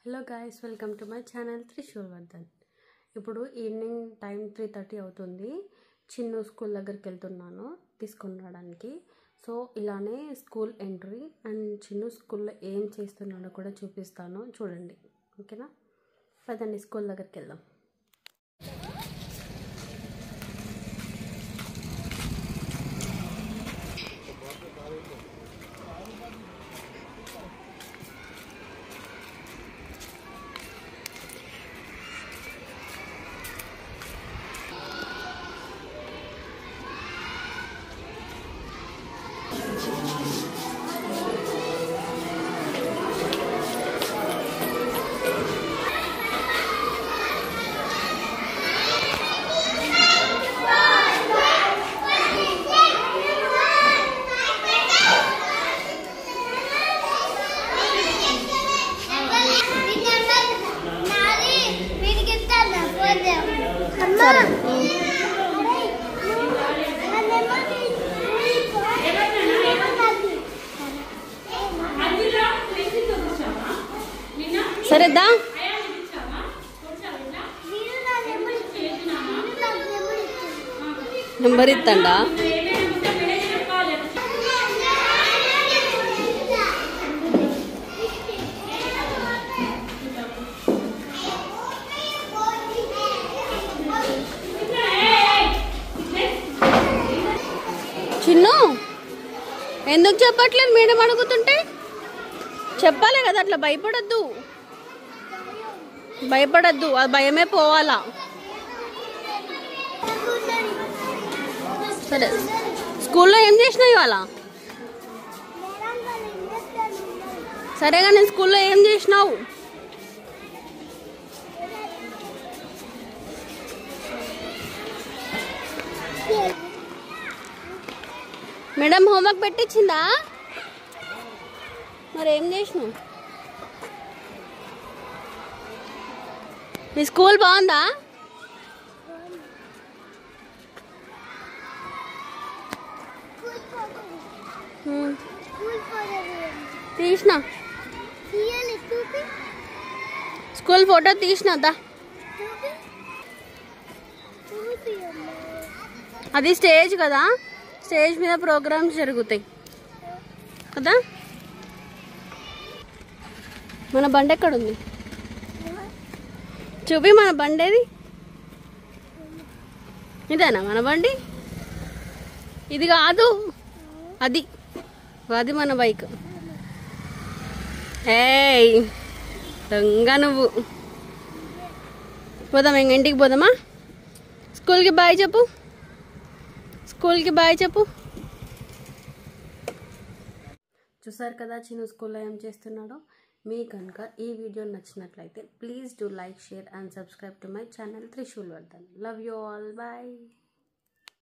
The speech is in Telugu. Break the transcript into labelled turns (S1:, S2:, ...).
S1: Hello guys, welcome to my channel Trishul Vardhan. ఇప్పుడు ఈవినింగ్ టైం 3:30 అవుతుంది. చిన్ను స్కూల్ దగ్గరికి వెళ్తున్నాను తీసుకొని రావడానికి. సో ఇలానే స్కూల్ ఎంట్రీ అండ్ చిన్ను స్కూల్లో ఏం చేస్తున్నాడో కూడా చూపిస్తాను, చూడండి. ఓకేనా, పదండి స్కూల్ దగ్గరికి వెళ్దాం. సరేదా, నెంబర్ ఇత్తండా. చిన్ను ఎందుకు చెప్పట్లేదు? మేడం అడుగుతుంటే చెప్పాలి కదా, అట్లా భయపడద్దు, ఆ భయమే పోవాలా. సరే, స్కూల్లో ఏం చేసినావు ఇవాళ? సరేగా, నేను స్కూల్లో ఏం చేసినావు? మేడం హోంవర్క్ పెట్టించిందా? మరి ఏం చేసినావు? మీ స్కూల్ బాగుందా? తీసిన స్కూల్ ఫోటో తీసినదా? అది స్టేజ్ కదా, స్టేజ్ మీద ప్రోగ్రామ్స్ జరుగుతాయి కదా. మన బండి ఎక్కడుంది? చూపి, మన బండి ఏది? ఇదేనా మన బండి? ఇది కాదు, అది మన బైక్. ఏయ్ దొంగ నువ్వు. పోదామా, ఇంటికి పోదామా? స్కూల్కి బాయ్ చెప్పు, చూసారు కదా చిన్న స్కూల్లో ఏం చేస్తున్నాడో. మీకు కనుక ఈ వీడియో నచ్చినట్లయితే please do like, share and subscribe to my channel Trishul Vardhan. Love you all, bye.